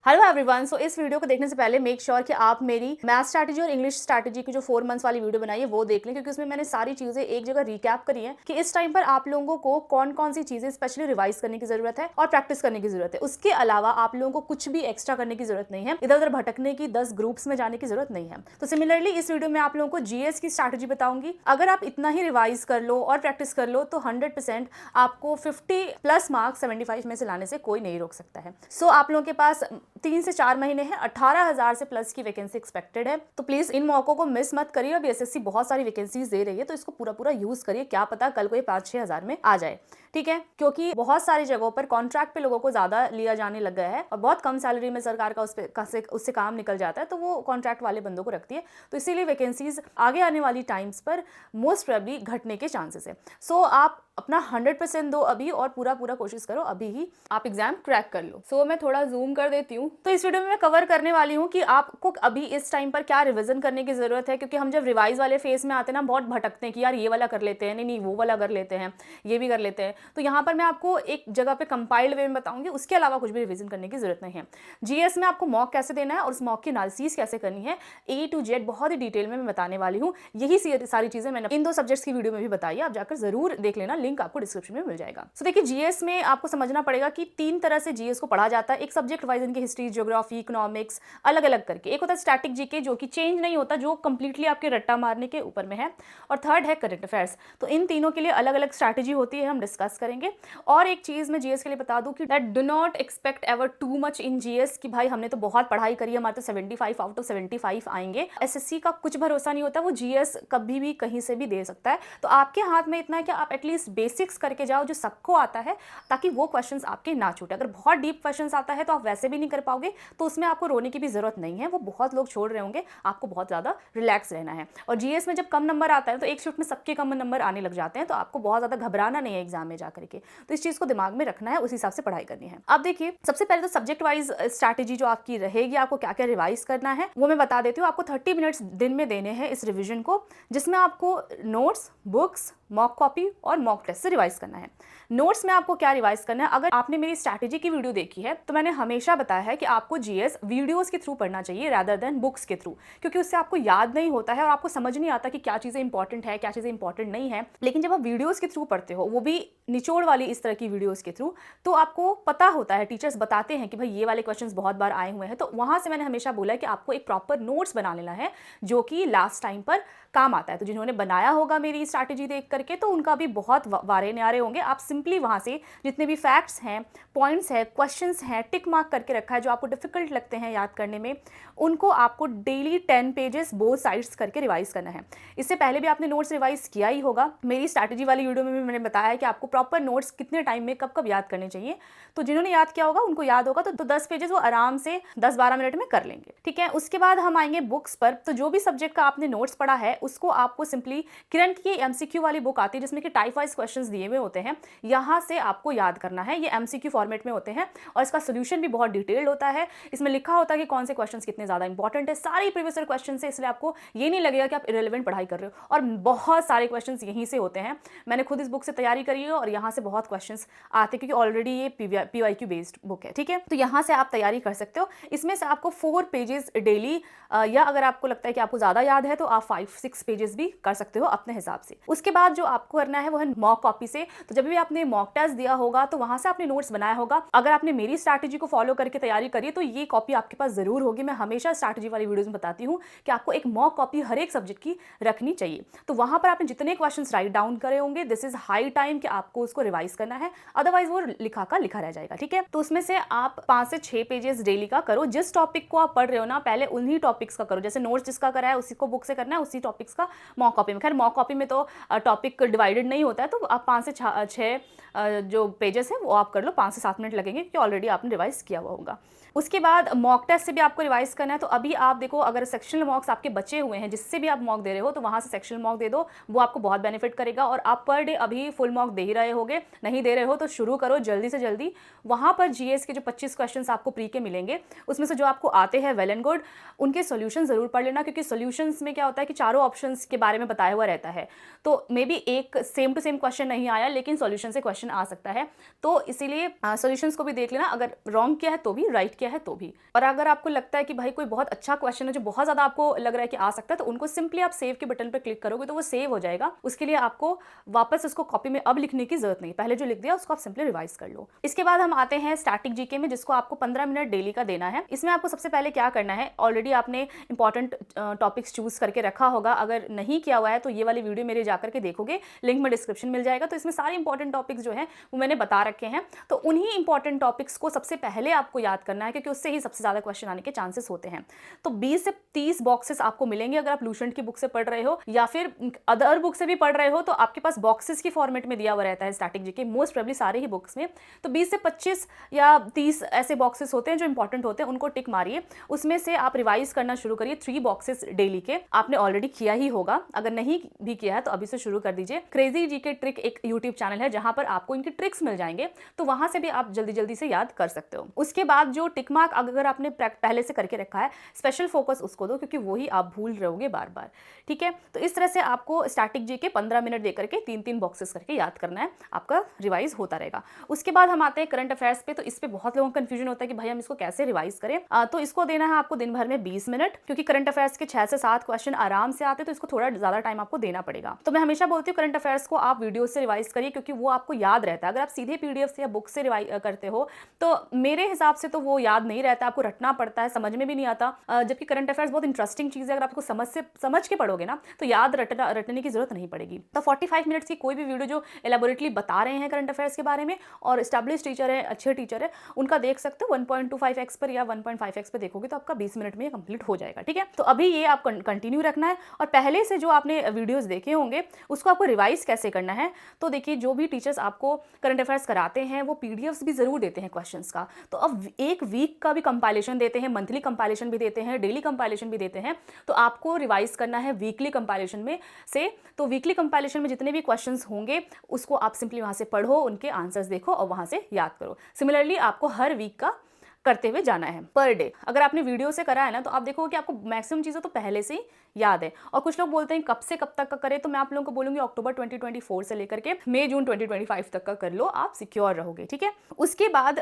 Hello everyone. सो इस video को देखने से पहले मेक श्योर कि आप मेरी मैथ स्ट्रैटेजी और इंग्लिश स्ट्रैटेजी की जो 4 मंथ्स वाली वीडियो बनाई है वो देख लें, क्योंकि उसमें मैंने सारी चीजें एक जगह रिकैप करी है कि इस टाइम पर आप लोगों को कौन कौन सी चीजें स्पेशली रिवाइज करने की जरूरत है और प्रैक्टिस करने की जरूरत है। उसके अलावा आप लोगों को कुछ भी एक्स्ट्रा करने की जरूरत नहीं है, इधर उधर भटकने की 10 ग्रुप्स में जाने की जरूरत नहीं है। तो सिमिलरली इस वीडियो में आप लोगों को जीएस की स्ट्रैटेजी बताऊंगी। अगर आप इतना ही रिवाइज कर लो और प्रैक्टिस कर लो तो 100% आपको 50+ मार्क्स 75 में से लाने से कोई नहीं रोक सकता है। सो आप लोगों के पास 3 से 4 महीने हैं, 18,000 से प्लस की वैकेंसी एक्सपेक्टेड है। तो प्लीज इन मौकों को मिस मत करिए। अभी एसएससी बहुत सारी वैकेंसीज दे रही है, तो इसको पूरा पूरा यूज करिए। क्या पता कल को ये 5-6 हजार में आ जाए, ठीक है। क्योंकि बहुत सारी जगहों पर कॉन्ट्रैक्ट पे लोगों को ज्यादा लिया जाने लग गया है और बहुत कम सैलरी में सरकार का उससे काम निकल जाता है, तो वो कॉन्ट्रैक्ट वाले बंदों को रखती है। तो इसीलिए वैकेंसीज आगे आने वाली टाइम्स पर मोस्ट प्रोबेबली घटने के चांसेस है। सो आप अपना 100% दो अभी और पूरा पूरा कोशिश करो अभी ही आप एग्जाम क्रैक कर लो। सो मैं थोड़ा जूम कर देती हूँ। तो इस वीडियो में मैं कवर करने वाली हूँ कि आपको अभी इस टाइम पर क्या रिवीजन करने की जरूरत है, क्योंकि हम जब रिवाइज वाले फेज में आते हैं ना, बहुत भटकते हैं कि यार ये वाला कर लेते हैं, नहीं वो वाला कर लेते हैं, ये भी कर लेते हैं। तो यहाँ पर मैं आपको एक जगह पे कंपाइल्ड वे में बताऊंगी, उसके अलावा कुछ भी रिवीजन करने की जरूरत नहीं है। जीएस में आपको मॉक कैसे देना है और उस मॉक की एनालिसिस कैसे करनी है, ए टू जेड बहुत ही डिटेल में मैं बताने वाली हूँ। यही सारी चीजें मैंने इन 2 सब्जेक्ट्स की वीडियो में भी बताई है, आप जाकर जरूर देख लेना, लिंक आपको डिस्क्रिप्शन में मिल जाएगा। सो देखिए, जीएस में आपको समझना पड़ेगा कि 3 तरह से जीएस को पढ़ा जाता है। एक सब्जेक्ट वाइज इनकी हिस्ट्री, ज्योग्राफी, इकोनॉमिक्स अलग अलग करके। एक होता है स्टैटिक जीके जो कि चेंज नहीं होता, जो कंप्लीटली आपके रट्टा मारने के ऊपर में है। और थर्ड है करंट अफेयर्स। तो इन तीनों के लिए अलग अलग स्ट्रैटेजी होती है, हम डिस्कस करेंगे। और एक चीज मैं जीएस के लिए बता दूं कि that do not expect ever too much in GS कि भाई हमने तो बहुत पढ़ाई करी है, हमारे तो 75 आउट ऑफ 75 आएंगे। एसएससी का कुछ भरोसा नहीं होता, वो जीएस कभी भी कहीं से भी दे सकता है। तो आपके हाथ में इतना है कि आप एटलीस्ट बेसिक्स करके जाओ जो सबको आता है, ताकि वो क्वेश्चंस आपके ना छूटे। अगर बहुत डीप क्वेश्चंस आता है तो आप वैसे भी नहीं कर पाओगे, तो उसमें आपको रोने की भी जरूरत नहीं है, वो बहुत लोग छोड़ रहे होंगे, आपको बहुत ज्यादा रिलैक्स रहना है। और जीएस में जब कम नंबर आता है तो एक शिफ्ट में सबके कम नंबर आने लग जाते हैं, तो आपको बहुत ज्यादा घबराना नहीं है एग्जाम में जाकर के। तो इस चीज को दिमाग में रखना है, उस हिसाब से पढ़ाई करनी है। अब देखिए, सबसे पहले तो सब्जेक्ट वाइज स्ट्रैटेजी जो आपकी रहेगी, आपको क्या क्या रिवाइज करना है वो मैं बता देती हूँ। आपको 30 मिनट्स दिन में देने हैं इस रिविजन को, जिसमें आपको नोट्स, बुक्स, मॉक कॉपी और मॉक टेस्ट से रिवाइज करना है। नोट्स में आपको क्या रिवाइज करना है, अगर आपने मेरी स्ट्रैटेजी की वीडियो देखी है तो मैंने हमेशा बताया है कि आपको जीएस वीडियोस के थ्रू पढ़ना चाहिए रादर देन बुक्स के थ्रू, क्योंकि उससे आपको याद नहीं होता है और आपको समझ नहीं आता कि क्या चीजें इंपॉर्टेंट है, क्या चीजें इंपॉर्टेंट नहीं है। लेकिन जब आप वीडियोस के थ्रू पढ़ते हो, वो भी निचोड़ वाली इस तरह की वीडियोस के थ्रू, तो आपको पता होता है, टीचर्स बताते हैं कि भाई ये वाले क्वेश्चंस बहुत बार आए हुए हैं। तो वहां से मैंने हमेशा बोला है कि आपको एक प्रॉपर नोट्स बना लेना है जो कि लास्ट टाइम पर काम आता है। तो जिन्होंने बनाया होगा मेरी स्ट्रैटेजी देख करके, तो उनका भी बहुत वारे न्यारे होंगे। आप सिंपली वहां से जितने भी फैक्ट्स हैं, पॉइंट्स हैं, क्वेश्चंस हैं, टिक मार्क करके रखा है जो आपको डिफिकल्ट लगते हैं याद करने में, उनको आपको डेली 10 पेजेस बोथ साइड्स करके रिवाइज करना है। इससे पहले भी आपने नोट्स रिवाइज किया ही होगा, मेरी स्ट्रैटेजी वाली वीडियो में भी मैंने बताया है कि आपको प्रॉपर नोट्स कितने टाइम में कब कब याद करने चाहिए। तो जिन्होंने याद किया होगा उनको याद होगा, तो 10 पेजेस वो आराम से 10-12 मिनट में कर लेंगे, ठीक है। उसके बाद हम आएंगे बुक्स पर। तो जो भी सब्जेक्ट का आपने नोट्स पढ़ा है उसको आपको सिंपली किरण की एमसीक्यू वाली बुक आती है जिसमें कि टाइप वाइज क्वेश्चंस दिए हुए होते हैं, यहां से आपको याद करना है। ये एमसीक्यू फॉर्मेट में होते हैं और इसका सोल्यूशन भी बहुत डिटेल्ड होता है। इसमें लिखा होता है कि कौन से क्वेश्चंस कितने ज्यादा इंपॉर्टेंट है, सारी प्रीवियस ईयर क्वेश्चन से, इसलिए आपको ये नहीं लगेगा कि आप इरेलेवेंट पढ़ाई कर रहे हो। और बहुत सारे क्वेश्चंस यहीं से होते हैं, मैंने खुद इस बुक से तैयारी करी है और यहाँ से बहुत क्वेश्चंस आते हैं, क्योंकि ऑलरेडी ये पीवाईक्यू बेस्ड बुक है, ठीक है। तो यहाँ से आप तैयारी कर सकते हो। इसमें से आपको 4 पेजेस डेली, या अगर आपको लगता है कि आपको ज्यादा याद है तो आप 5-6 पेजेस भी कर सकते हो अपने हिसाब से। उसके बाद जो आपको करना है वो है मॉक कॉपी से। तो जब भी आपने मॉक टेस्ट दिया होगा तो वहां से आपने नोट्स बनाया होगा। अगर आपने मेरी स्ट्रैटेजी को फॉलो करके तैयारी करी तो ये कॉपी आपके पास जरूर होगी। मैं हमेशा स्ट्रैटेजी वाली वीडियोस में बताती हूँ कि आपको एक मॉक कॉपी हर एक सब्जेक्ट की रखनी चाहिए। तो वहां पर आपने जितने क्वेश्चन राइट डाउन करे होंगे, दिस इज हाई टाइम कि आपको उसको रिवाइज करना है, अदरवाइज वो लिखा का लिखा रह जाएगा, ठीक है। तो उसमें से आप 5 से 6 पेजेस डेली का करो। जिस टॉपिक को आप पढ़ रहे हो ना, पहले उन्हीं टॉपिक्स का करो। जैसे नोट्स जिसका करा है उसी को बुक से करना है, उसी टॉपिक्स का मॉक कॉपी में। खैर मॉक कॉपी में तो टॉपिक डिवाइडेड नहीं होता है, तो आप 5 से 6 जो पेजेस हैं वो आप कर लो, 5 से 7 मिनट लगेंगे क्योंकि ऑलरेडी आपने रिवाइज किया हुआ होगा। उसके बाद मॉक टेस्ट से भी आपको रिवाइज करना है। तो अभी आप देखो, अगर सेक्शनल मॉक्स आपके बचे हुए हैं, जिससे भी आप मॉक दे रहे हो, तो वहां से सेक्शनल मॉक दे दो, वो आपको बहुत बेनिफिट करेगा। और आप पर डे अभी फुल मॉक दे ही रहे होगे, नहीं दे रहे हो तो शुरू करो जल्दी से जल्दी। वहां पर जीएस के जो 25 क्वेश्चंस आपको प्री के मिलेंगे, उसमें से जो आपको आते हैं वेल एंड गुड, उनके सोल्यूशन जरूर पढ़ लेना, क्योंकि सोल्यूशंस में क्या होता है कि चारों ऑप्शंस के बारे में बताया हुआ रहता है। तो मे बी एक सेम टू सेम क्वेश्चन नहीं आया लेकिन सॉल्यूशन से क्वेश्चन आ सकता है, तो इसीलिए सॉल्यूशंस को भी देख लेना, अगर रॉन्ग किया है तो भी, राइट किया है तो भी। और अगर आपको लगता है कि भाई कोई बहुत अच्छा क्वेश्चन है जो बहुत ज़्यादा आपको लग रहा है कि आ सकता है, तो उनको सिंपली आप सेव के बटन पर क्लिक करोगे तो वो सेव हो जाएगा। उसके लिए आपको वापस उसको कॉपी में अब लिखने की जरूरत नहीं, पहले जो लिख दिया उसको आप सिंपली रिवाइज कर लो। इसके बाद हम आते हैं स्टैटिक जीके में, जिसको आपको 15 मिनट डेली का देना है। इसमें आपको सबसे पहले क्या करना है, ऑलरेडी आपने इंपॉर्टेंट टॉपिक्स चूज करके रखा होगा, अगर नहीं किया हुआ है तो ये वाली वीडियो मेरे जाकर के देखोगे, लिंक में डिस्क्रिप्शन मिल जाएगा, तो इसमें सारे इंपॉर्टेंट टॉपिक्स जो है वो मैंने बता रखे हैं। तो उन्हीं इंपॉर्टेंट टॉपिक्स को सबसे पहले आपको याद करना है, क्योंकि उससे ही सबसे ज्यादा क्वेश्चन आने के चांसेस होते हैं। तो 20 से 30 बॉक्सेस आपको मिलेंगे अगर आप लूसेंट की बुक से पढ़ रहे हो या फिर अदर बुक से भी पढ़ रहे हो, तो आपके पास बॉक्सेस की फॉर्मेट में दिया हुआ रहता है स्टैटिक जीके, मोस्ट प्रोबेबली सारे ही बुक्स में। तो 20 से 25 या 30 ऐसे बॉक्सेस होते हैं जो इंपॉर्टेंट होते हैं, उनको टिक मारिए। उसमें से आप रिवाइज करना शुरू करिए 3 बॉक्सेस डेली के। आपने ऑलरेडी किया ही होगा, अगर नहीं भी किया है तो अभी से शुरू कर दीजिए। क्रेजी जीके ट्रिक एक यूट्यूब चैनल है जहां पर आपको इनके ट्रिक्स मिल जाएंगे, तो वहां से भी आप जल्दी जल्दी से याद कर सकते हो। उसके बाद जो टिक मार्क अगर आपने पहले से करके रखा है, स्पेशल फोकस उसको दो, क्योंकि वही आप भूल रहोगे बार बार। ठीक है, तो इस तरह से आपको स्टैटिक जीके 15 मिनट देकर के 3-3 बॉक्सेस करके याद करना है, आपका रिवाइज होता रहेगा। उसके बाद हम आते हैं करंट अफेयर्स पे। तो इस पे बहुत लोगों को कंफ्यूजन होता है कि भाई हम इसको कैसे रिवाइज करें। तो इसको देना है आपको दिन भर में 20 मिनट, क्योंकि करंट अफेयर्स के 6 से 7 क्वेश्चन आराम से आते हैं, तो इसको थोड़ा ज्यादा टाइम आपको देना पड़ेगा। तो मैं हमेशा बोलती हूँ करंट अफेयर्स को आप वीडियो से रिवाइज करिए, क्योंकि वो आपको याद रहता है। अगर आप सीधे पीडीएफ से या बुक से रिवाइज करते हो तो मेरे हिसाब से तो वो याद नहीं रहता, आपको रटना पड़ता है, समझ में भी नहीं आता। जबकि करंट अफेयर्स बहुत इंटरेस्टिंग चीज है, अगर आपको समझ के पढ़ोगे ना तो याद रटने की जरूरत नहीं पड़ेगी। तो 45 मिनट्स की कोई भी वीडियो जो एलेबोरेटली बता रहे हैं करंट अफेयर्स के बारे में और एस्टैब्लिश टीचर है, अच्छे टीचर है, उनका देख सकते हो। 1.25x पर या 1.5x पर देखोगे तो आपका 20 मिनट में कंप्लीट हो जाएगा। ठीक है, तो अभी ये आप कंटिन्यू रखना है। और पहले से जो आपने वीडियोस देखे होंगे उसको आपको रिवाइज कैसे करना है, तो देखिए जो भी टीचर्स आपको करंट अफेयर्स कराते हैं वो पीडीएफ्स भी जरूर देते हैं क्वेश्चंस का। तो अब एक वीक का भी कंपाइलेशन देते हैं, मंथली कंपाइलेशन भी देते हैं, डेली कंपाइलेशन भी देते हैं। तो आपको रिवाइज करना है वीकली कंपाइलेशन में से। तो वीकली कंपाइलेशन में जितने भी क्वेश्चंस होंगे उसको आप सिंपली वहां से पढ़ो, उनके आंसर्स देखो और वहां से याद करो। सिमिलरली आपको हर वीक का करते हुए जाना है पर डे। अगर आपने वीडियो से करा है ना तो आप देखोगे कि आपको मैक्सिमम चीज़ें तो पहले से ही याद है। और कुछ लोग बोलते हैं कब से कब तक का करें, तो मैं आप लोगों को बोलूंगी अक्टूबर 2024 से लेकर के मई जून 2025 तक का कर लो, आप सिक्योर रहोगे। ठीक है, उसके बाद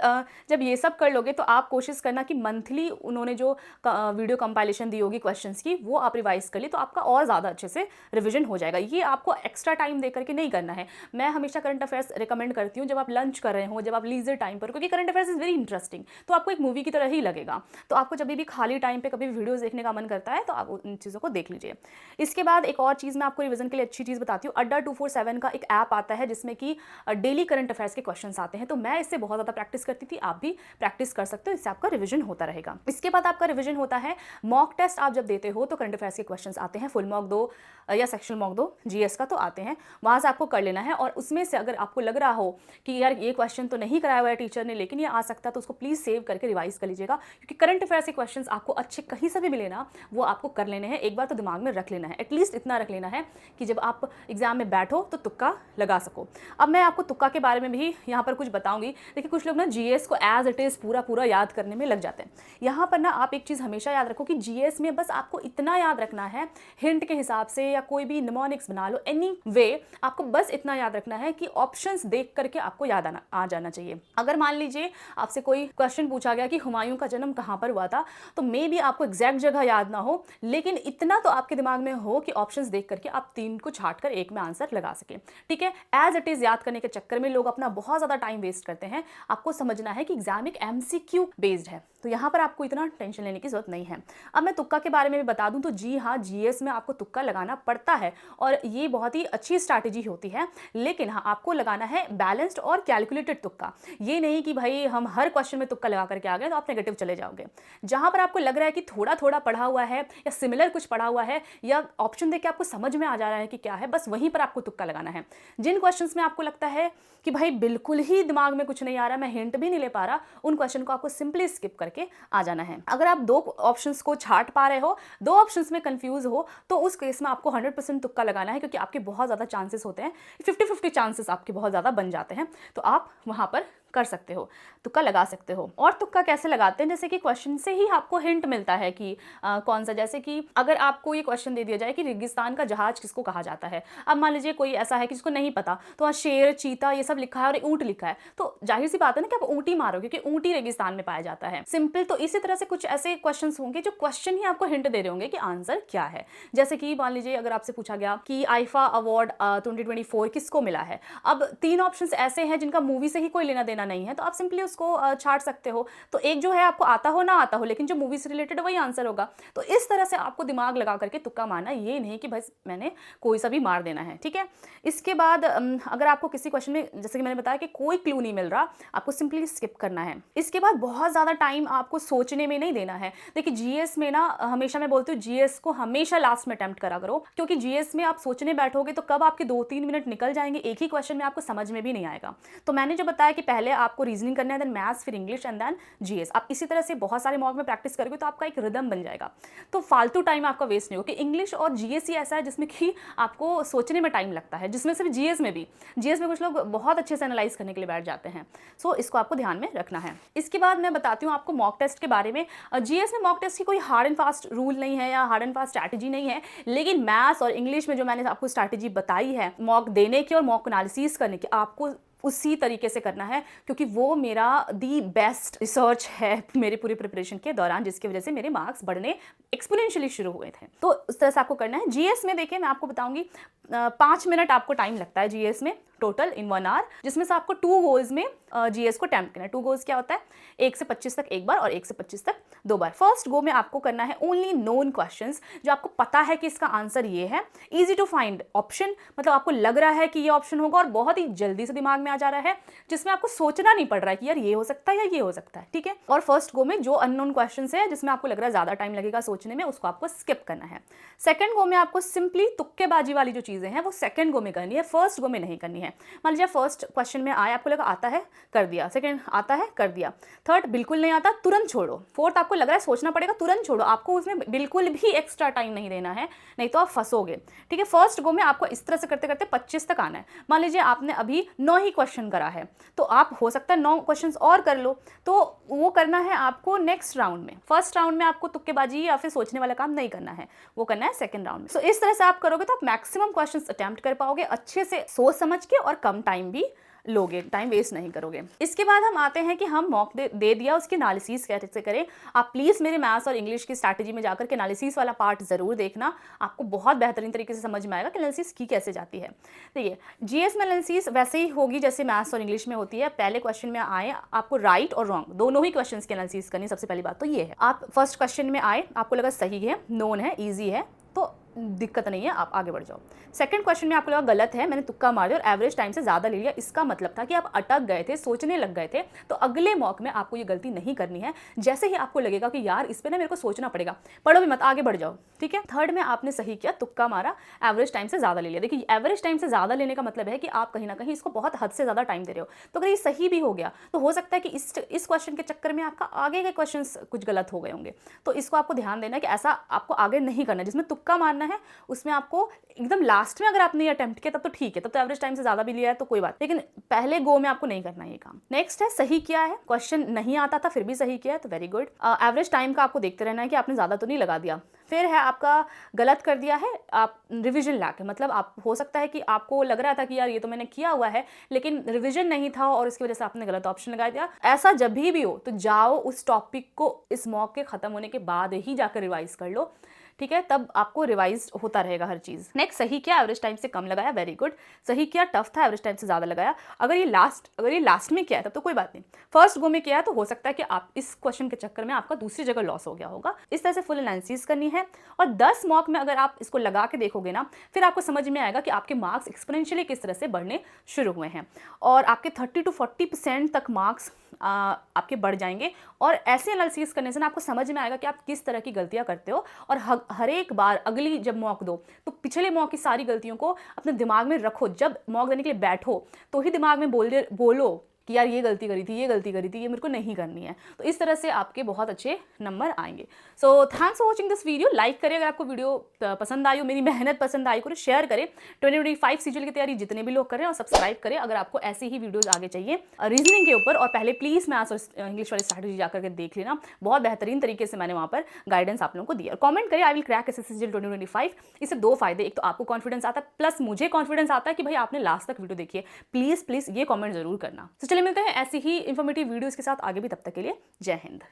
जब ये सब कर लोगे तो आप कोशिश करना कि मंथली उन्होंने जो वीडियो कंपाइलेशन दी होगी क्वेश्चंस की वो आप रिवाइज कर ली, तो आपका और ज़्यादा अच्छे से रिविजन हो जाएगा। ये आपको एक्स्ट्रा टाइम दे करके नहीं करना है। मैं हमेशा करंट अफेयर्स रिकमेंड करती हूँ जब आप लंच कर रहे हो, जब आप लीजर टाइम पर, क्योंकि current affairs is very interesting, तो आपको एक मूवी की तरह ही लगेगा। तो आपको जब भी खाली टाइम पे कभी वीडियोस देखने का मन करता है तो आप उन चीज़ों को देख लीजिए। इसके बाद एक और चीज़ मैं आपको रिवीजन के लिए अच्छी चीज़ बताती हूँ। अड्डा 247 का एक ऐप आता है जिसमें कि डेली करंट अफेयर्स के क्वेश्चंस आते हैं। तो मैं इससे बहुत ज़्यादा प्रैक्टिस करती थी, आप भी प्रैक्टिस कर सकते हो, इससे आपका रिविजन होता रहेगा। इसके बाद आपका रिविजन होता है मॉक टेस्ट। आप जब देते हो तो करंट अफेयर्स के क्वेश्चंस आते हैं, फुल मॉक दो या सेक्शनल मॉक दो, जीएस का तो आते हैं, वहाँ से आपको कर लेना है। और उसमें से अगर आपको लग रहा हो कि यार ये क्वेश्चन तो नहीं कराया हुआ है टीचर ने लेकिन ये आ सकता है, तो उसको प्लीज़ सेव करके रिवाइज कर लीजिएगा, क्योंकि करंट अफेयर्स के क्वेश्चंस आपको अच्छे कहीं से भी मिले ना वो आपको कर लेने हैं, एक बार तो दिमाग में रख लेना है। एटलीस्ट इतना रख लेना है कि जब आप एग्जाम में बैठो तो तुक्का लगा सको। अब मैं आपको तुक्का के बारे में भी यहाँ पर कुछ बताऊंगी। देखिए कुछ लोग ना जीएस को एज इट इज़ पूरा याद करने में लग जाते हैं। यहाँ पर ना आप एक चीज़ हमेशा याद रखो कि जीएस में बस आपको इतना याद रखना है, हिंट के हिसाब से या कोई भी निमोनिक्स बना लो, एनी वे आपको बस इतना याद रखना है कि ऑप्शंस देख करके आपको याद आ जाना चाहिए। अगर मान लीजिए आपसे कोई क्वेश्चन पूछा गया कि हुमायूं का जन्म कहाँ पर हुआ था, तो मे बी आपको एग्जैक्ट जगह याद ना हो, लेकिन इतना तो आपके दिमाग में हो कि ऑप्शंस देख करके आप 3 को छाट कर एक में आंसर लगा सके। ठीक है, एज इट इज याद करने के चक्कर में लोग अपना बहुत ज़्यादा टाइम वेस्ट करते हैं। आपको समझना है कि एग्जाम एक एमसीक्यू बेस्ड है, तो यहाँ पर आपको इतना टेंशन लेने की जरूरत नहीं है। अब मैं तुक्का के बारे में भी बता दूं तो जी हाँ, जीएस में आपको तुक्का लगाना पड़ता है और ये बहुत ही अच्छी स्ट्रैटेजी होती है, लेकिन हाँ आपको लगाना है बैलेंस्ड और कैलकुलेटेड तुक्का। ये नहीं कि भाई हम हर क्वेश्चन में तुक्का लगा करके आ गए तो आप नेगेटिव चले जाओगे। जहां पर आपको लग रहा है कि थोड़ा थोड़ा पढ़ा हुआ है या सिमिलर कुछ पढ़ा हुआ है या ऑप्शन देख के आपको समझ में आ जा रहा है कि क्या है, बस वहीं पर आपको तुक्का लगाना है। जिन क्वेश्चंस में आपको लगता है कि भाई बिल्कुल ही दिमाग में कुछ नहीं आ रहा, मैं हिंट भी नहीं ले पा रहा, उन क्वेश्चन को आपको सिंपली स्किप करके आ जाना है। अगर आप 2 ऑप्शंस को छाट पा रहे हो, 2 ऑप्शंस में कंफ्यूज हो, तो उस केस में आपको 100% तुक्का लगाना है, क्योंकि आपके बहुत ज़्यादा चांसेस होते हैं, 50-50 चांसेस आपके बहुत ज़्यादा बन जाते हैं, तो आप वहाँ पर कर सकते हो, तुक्का लगा सकते हो। और तुक्का कैसे लगाते हैं, जैसे कि क्वेश्चन से ही आपको हिंट मिलता है कि कौन सा, जैसे कि अगर आपको ये क्वेश्चन दे दिया जाए कि रेगिस्तान का जहाज किसको कहा जाता है, अब मान लीजिए कोई ऐसा है कि जिसको नहीं पता, तो वहाँ शेर, चीता ये सब लिखा है और ऊँट लिखा है, तो जाहिर सी बात है ना कि आप ऊँट ही मारोगे, क्योंकि ऊँट ही रेगिस्तान में पाया जाता है, सिंपल। तो इसी तरह से कुछ ऐसे क्वेश्चन होंगे जो क्वेश्चन ही आपको हिंट दे रहे होंगे कि आंसर क्या है। जैसे कि मान लीजिए अगर आपसे पूछा गया कि आईफा अवार्ड 2024 किसको मिला है, अब 3 ऑप्शंस ऐसे हैं जिनका मूवी से ही कोई लेना देना नहीं है, तो आप सिंपली उसको छाट सकते हो। तो एक जो है आपको आता हो ना आता हो, लेकिन जो मूवी से रिलेटेड वही आंसर होगा। तो इस तरह से आपको दिमाग लगा करके तुक्का मारना, ये नहीं कि बस मैंने कोई सा भी मार देना है, ठीक है। इसके बाद अगर आपको किसी क्वेश्चन में, जैसे कि मैंने बताया कि कोई क्लू नहीं मिल रहा, आपको सिंपली स्किप करना है। इसके बाद बहुत ज़्यादा टाइम आपको सोचने में नहीं देना है। देखिए जीएस में ना, हमेशा मैं बोलती हूँ जीएस को हमेशा लास्ट में अटेम्प्ट करा करो, क्योंकि जीएस में आप सोचने बैठोगे तो कब आपके 2-3 मिनट निकल जाएंगे एक ही क्वेश्चन में, आपको समझ में भी नहीं आएगा। तो मैंने जो बताया कि पहले आपको रीजनिंग करना है, देन मैथ्स, फिर इंग्लिश एंड देन जीएस। आप इसी तरह से बहुत सारे मॉक में प्रैक्टिस करोगे तो आपका एक रिदम बन जाएगा, तो फालतू टाइम आपका वेस्ट नहीं हो। कि इंग्लिश और जीएस ही ऐसा है जिसमें कि आपको सोचने में टाइम लगता है, जिसमें सिर्फ जीएस में कुछ लोग बहुत अच्छे से एनालाइज करने के लिए बैठ जाते हैं। सो इसको आपको ध्यान में रखना है। इसके बाद मैं बताती हूँ आपको मॉक टेस्ट के बारे में। जीएस में मॉक टेस्ट की कोई हार्ड एंड फास्ट रूल नहीं है या हार्ड एंड फास्ट स्ट्रैटेजी नहीं है, लेकिन मैथ्स और इंग्लिश में जो मैंने आपको स्ट्रैटेजी बताई है मॉक देने की और मॉक एनालिसिस करने की, आपको उसी तरीके से करना है, क्योंकि वो मेरा दी बेस्ट रिसर्च है मेरे पूरे प्रिपरेशन के दौरान, जिसकी वजह से मेरे मार्क्स बढ़ने एक्सपोनेंशियली शुरू हुए थे। तो उस तरह से आपको करना है। जीएस में देखिए मैं आपको बताऊंगी 5 मिनट आपको टाइम लगता है जीएस में टोटल इन 1 आवर, जिसमें से आपको 2 गोल्स में जीएस को अटेम्प्ट करना है। 2 गोल्स क्या होता है, 1 से 25 तक एक बार और 1 से 25 तक 2 बार। फर्स्ट गो में आपको करना है ओनली नोन क्वेश्चंस, जो आपको पता है कि इसका आंसर ये है, इजी टू फाइंड ऑप्शन, मतलब आपको लग रहा है कि ये ऑप्शन होगा और बहुत ही जल्दी से दिमाग में आ जा रहा है, जिसमें आपको सोचना नहीं पड़ रहा है कि यार ये हो सकता है या ये हो सकता है, ठीक है। और फर्स्ट गो में जो अननोन क्वेश्चंस है जिसमें आपको लग रहा है ज्यादा टाइम लगेगा सोचने में, उसको आपको स्किप करना है। सेकंड गो में आपको सिंपली तुक्केबाजी वाली जो चीजें हैं वो सेकंड गो में करनी है, फर्स्ट गो में नहीं करनी है। मान लीजिए फर्स्ट क्वेश्चन में आया, आपको लगा आता है, कर दिया। सेकंड आता है, कर दिया। थर्ड बिल्कुल नहीं आता, तुरंत छोड़ो। फोर्थ आपको लग रहा है सोचना पड़ेगा, तुरंत छोड़ो, आपको उसमें बिल्कुल भी एक्स्ट्रा टाइम नहीं देना है, नहीं तो आप फंसोगे, ठीक है। फर्स्ट गो में आपको इस तरह से करते करते 25 तक आना है। मान लीजिए आपने अभी 9 ही क्वेश्चन करा है, तो आप हो सकता है 9 क्वेश्चन और कर लो, तो वो करना है आपको नेक्स्ट राउंड में। फर्स्ट राउंड में आपको तुक्केबाजी या फिर सोचने वाला काम नहीं करना है, वो करना है सेकंड राउंड में। सो इस तरह से आप करोगे तो आप मैक्सिमम क्वेश्चंस अटेम्प्ट कर पाओगे अच्छे से, सोच समझ के, और कम टाइम भी लोगे, टाइम वेस्ट नहीं करोगे। इसके बाद हम आते हैं कि हम मॉक दे दिया, उसकी एनालिसिस कैसे करें। आप प्लीज़ मेरे मैथ्स और इंग्लिश की स्ट्रैटेजी में जाकर के एनालिसिस वाला पार्ट ज़रूर देखना, आपको बहुत बेहतरीन तरीके से समझ में आएगा कि एनालिसिस की कैसे जाती है। देखिए जीएस में एनालिसिस वैसे ही होगी जैसे मैथ्स और इंग्लिश में होती है। पहले क्वेश्चन में आए, आपको राइट और रॉन्ग दोनों ही क्वेश्चन की एनालिसिस करनी। सबसे पहली बात तो ये है, आप फर्स्ट क्वेश्चन में आए, आपको लगा सही है, नोन है, ईजी है, तो दिक्कत नहीं है, आप आगे बढ़ जाओ। सेकंड क्वेश्चन में आपको लगा गलत है, मैंने तुक्का मार दिया और एवरेज टाइम से ज़्यादा ले लिया, इसका मतलब था कि आप अटक गए थे, सोचने लग गए थे। तो अगले मॉक में आपको ये गलती नहीं करनी है। जैसे ही आपको लगेगा कि यार इस पे ना मेरे को सोचना पड़ेगा, पढ़ो भी मत, आगे बढ़ जाओ, ठीक है। थर्ड में आपने सही किया, तुक्का मारा, एवरेज टाइम से ज़्यादा ले लिया। देखिए एवरेज टाइम से ज़्यादा लेने का मतलब है कि आप कहीं ना कहीं इसको बहुत हद से ज़्यादा टाइम दे रहे हो। तो अगर ये सही भी हो गया तो हो सकता है कि इस क्वेश्चन के चक्कर में आपका आगे के क्वेश्चन कुछ गलत हो गए होंगे। तो इसको आपको ध्यान देना है कि ऐसा आपको आगे नहीं करना। जिसमें तुक्का मारना है उसमें आपको एकदम लास्ट में अगर आपने ये अटेम्प्ट किया तब तो ठीक है, तब तो एवरेज टाइम से ज्यादा भी लिया है तो कोई बात, लेकिन पहले गो में आपको नहीं करना ये काम। नेक्स्ट है सही किया है, क्वेश्चन नहीं आता था फिर भी सही किया है तो वेरी गुड। एवरेज टाइम का आपको देखते रहना है कि आपने ज्यादा तो नहीं लगा दिया। फिर है आपका गलत कर दिया है, आप रिवीजन लाके, मतलब आप हो सकता है कि आपको लग रहा था कि यार ये तो मैंने किया हुआ है लेकिन रिवीजन नहीं था और इसकी वजह से आपने गलत ऑप्शन लगा दिया। ऐसा जब भी हो तो जाओ उस टॉपिक को इस मॉक के खत्म होने के बाद ही जाकर रिवाइज कर लो, ठीक है, तब आपको रिवाइज होता रहेगा हर चीज़। नेक्स्ट सही किया, एवरेज टाइम से कम लगाया, वेरी गुड। सही किया, टफ था, एवरेज टाइम से ज़्यादा लगाया। अगर ये लास्ट में किया है तब तो कोई बात नहीं, फर्स्ट गो में किया है तो हो सकता है कि आप इस क्वेश्चन के चक्कर में आपका दूसरी जगह लॉस हो गया होगा। इस तरह से फुल एनालिसिस करनी है और 10 मॉक में अगर आप इसको लगा के देखोगे ना, फिर आपको समझ में आएगा कि आपके मार्क्स एक्सपोनेंशियली किस तरह से बढ़ने शुरू हुए हैं और आपके 30 to 40% तक मार्क्स आपके बढ़ जाएंगे। और ऐसे एनालिसिस करने से ना आपको समझ में आएगा कि आप किस तरह की गलतियां करते हो और हर एक बार अगली जब मॉक दो तो पिछले मॉक की सारी गलतियों को अपने दिमाग में रखो। जब मॉक देने के लिए बैठो तो ही दिमाग में बोलो कि यार ये गलती करी थी, ये गलती करी थी, ये मेरे को नहीं करनी है। तो इस तरह से आपके बहुत अच्छे नंबर आएंगे। So thanks for watching this video. Like करें अगर आपको वीडियो पसंद आई हो, मेरी मेहनत पसंद आई हो, शेयर करें 2025 सीजीएल की तैयारी जितने भी लोग करें, और सब्सक्राइब करें अगर आपको ऐसे ही वीडियोस आगे चाहिए रीजनिंग के ऊपर। और पहले प्लीज मैथ्स और इंग्लिश वाली स्ट्रैटेजी जाकर के देख लेना, बहुत बेहतरीन तरीके से मैंने वहां पर गाइडेंस आप लोगों को दिया। कमेंट करें I will crack SSC CGL 2025। इससे दो फायदे, एक तो आपको कॉन्फिडेंस आता है, प्लस मुझे कॉन्फिडेंस आता है कि भाई आपने लास्ट तक वीडियो देखी है। प्लीज प्लीज ये कमेंट जरूर करना। तो चलिए मिलते हैं ऐसी ही इंफॉर्मेटिव वीडियोस के साथ आगे भी, तब तक के लिए जय हिंद।